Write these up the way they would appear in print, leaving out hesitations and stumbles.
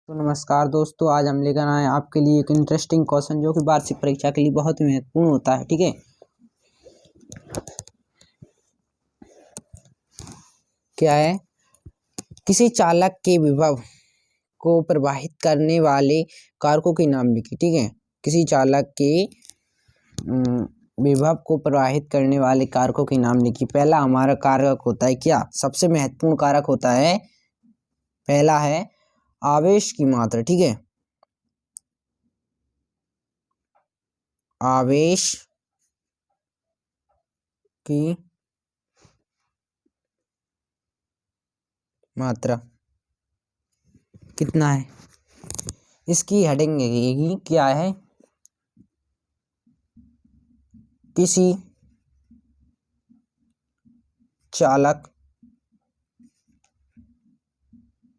तो नमस्कार दोस्तों, आज हम लेकर आए हैं आपके लिए एक इंटरेस्टिंग क्वेश्चन जो कि वार्षिक परीक्षा के लिए बहुत ही महत्वपूर्ण होता है। ठीक है, क्या है? किसी चालक के विभव को प्रवाहित करने वाले कारकों के नाम लिखिए। ठीक है, किसी चालक के विभव को प्रवाहित करने वाले कारकों के नाम लिखिए। पहला हमारा कारक होता है क्या? सबसे महत्वपूर्ण कारक होता है, पहला है आवेश की मात्रा। ठीक है, आवेश की मात्रा कितना है, इसकी हेडिंग रहेगी क्या है? किसी चालक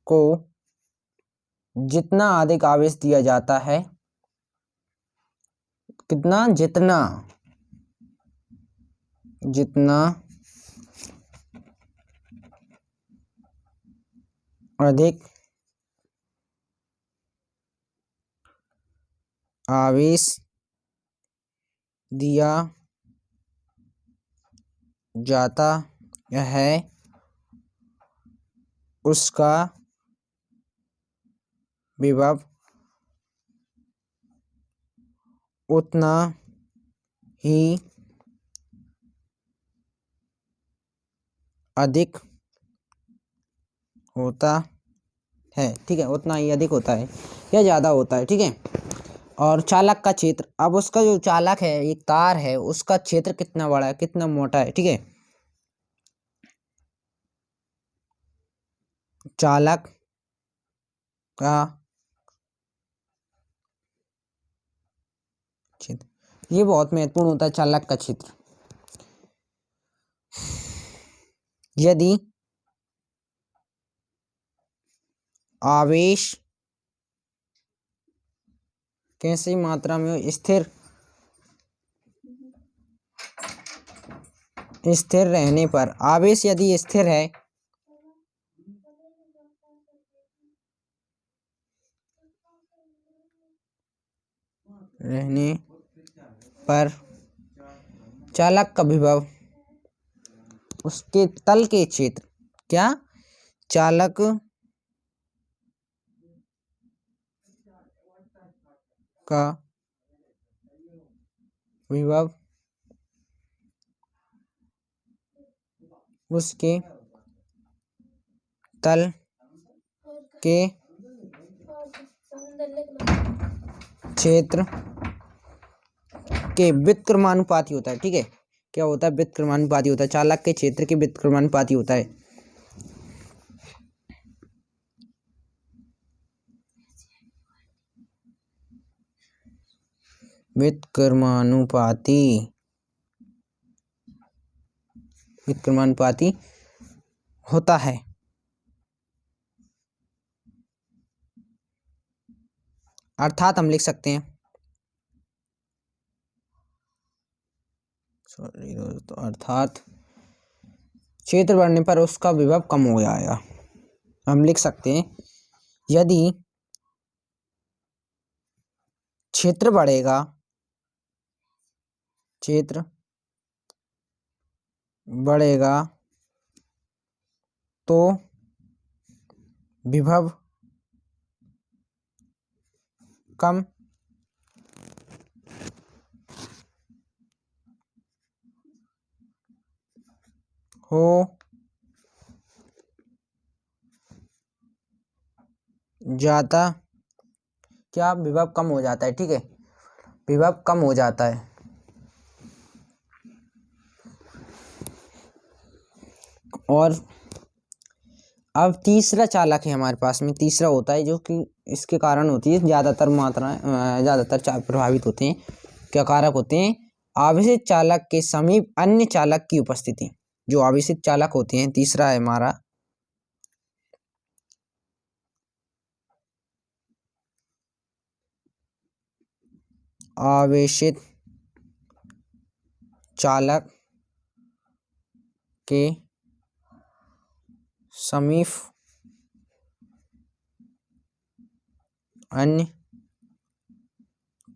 को जितना अधिक आवेश दिया जाता है, कितना, जितना अधिक आवेश दिया जाता है उसका विभव उतना ही अधिक होता है। ठीक है, उतना ही अधिक होता है या ज़्यादा होता है। ठीक है, और चालक का क्षेत्र, अब उसका जो चालक है, एक तार है, उसका क्षेत्र कितना बड़ा है, कितना मोटा है। ठीक है, चालक का क्षेत्र, ये बहुत महत्वपूर्ण होता है, चालक का क्षेत्र। यदि आवेश कैसी मात्रा में स्थिर रहने पर, आवेश यदि स्थिर है रहने पर चालक का विभव उसके तल के क्षेत्र, क्या, चालक का विभव उसके तल के क्षेत्र के व्युत्क्रमानुपाती होता है। ठीक है, क्या होता है? व्युत्क्रमानुपाती होता है, चालक के क्षेत्र के व्युत्क्रमानुपाती होता है। व्युत्क्रमानुपाती होता है। अर्थात हम लिख सकते हैं, सॉरी दोस्तों, अर्थात क्षेत्र बढ़ने पर उसका विभव कम हो जाएगा। हम लिख सकते हैं, यदि क्षेत्र बढ़ेगा, क्षेत्र बढ़ेगा तो विभव कम हो जाता, क्या, विभव कम हो जाता है। ठीक है, विभव कम हो जाता है। और अब तीसरा चालक है हमारे पास में, तीसरा होता है जो कि इसके कारण होती है ज़्यादातर चालक प्रभावित होते हैं। क्या कारक होते हैं? आवेशित चालक के समीप अन्य चालक की उपस्थिति। जो आवेशित चालक होते हैं, तीसरा है हमारा आवेशित चालक के समीप अन्य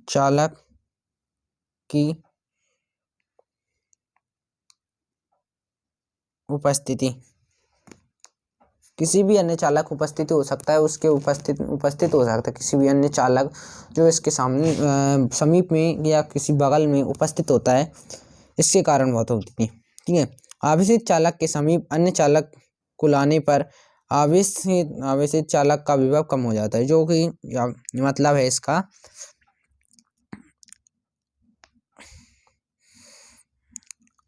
चालक की उपस्थिति, किसी भी अन्य चालक उपस्थिति हो सकता है, उसके उपस्थित हो सकता है किसी भी अन्य चालक जो इसके सामने समीप में या किसी बगल में उपस्थित होता है, इसके कारण बहुत होती है। ठीक है, आवेशित चालक के समीप अन्य चालक को लाने पर आवेशित चालक का विभव कम हो जाता है, जो कि मतलब है इसका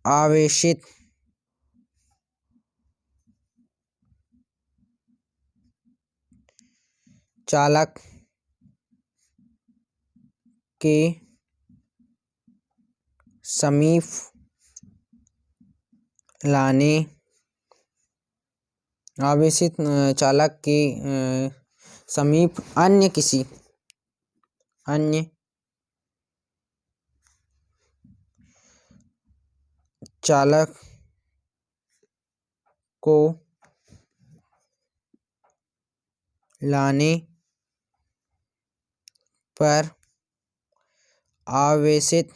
आवेशित चालक के समीप लाने आवेशित चालक के समीप अन्य चालक को लाने पर आवेशित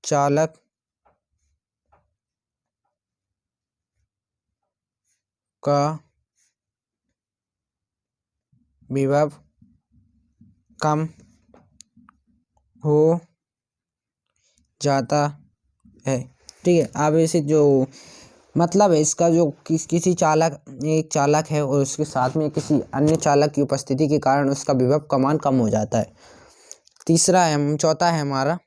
चालक का विभव कम हो जाता है। ठीक है, आवेशित जो मतलब है इसका, जो किसी चालक, एक चालक है और उसके साथ में किसी अन्य चालक की उपस्थिति के कारण उसका विभव का मान कम हो जाता है। चौथा है हमारा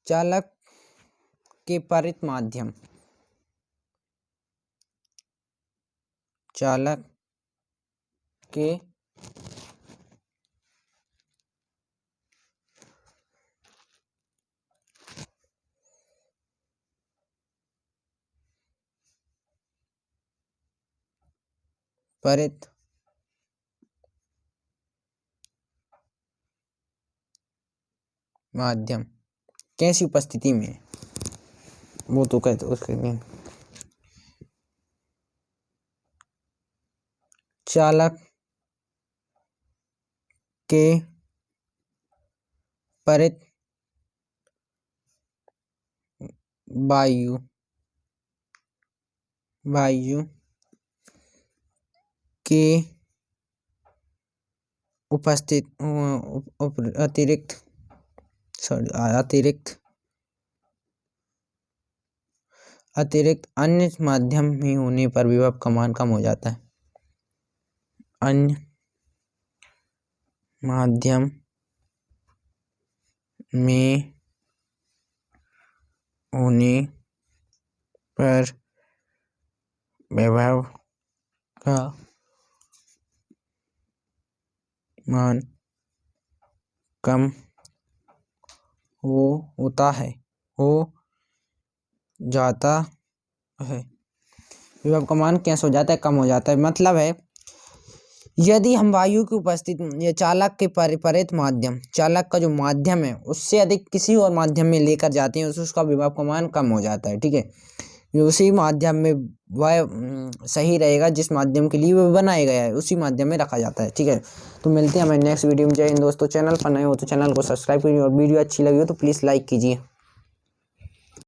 चालक के परित माध्यम। चालक के परित माध्यम कैसी उपस्थिति में, वो तो कहते उसके लिए चालक के परित वायु के अतिरिक्त अन्य माध्यम में होने पर विभव का मान कम हो जाता है। अन्य माध्यम में होने पर विभव का मान कम हो जाता है। विभव का मान कैसे हो जाता है, कम हो जाता है। मतलब है यदि हम वायु की उपस्थिति या चालक के परित माध्यम, चालक का जो माध्यम है उससे अधिक किसी और माध्यम में लेकर जाते हैं, उसका विभव का मान कम हो जाता है। ठीक है, उसी माध्यम में वह सही रहेगा जिस माध्यम के लिए वह बनाया गया है, उसी माध्यम में रखा जाता है। ठीक है, तो मिलते हैं हमारे नेक्स्ट वीडियो में। जय हिंद दोस्तों, चैनल पर नए हो तो चैनल को सब्सक्राइब कीजिए और वीडियो अच्छी लगी हो तो प्लीज़ लाइक कीजिए।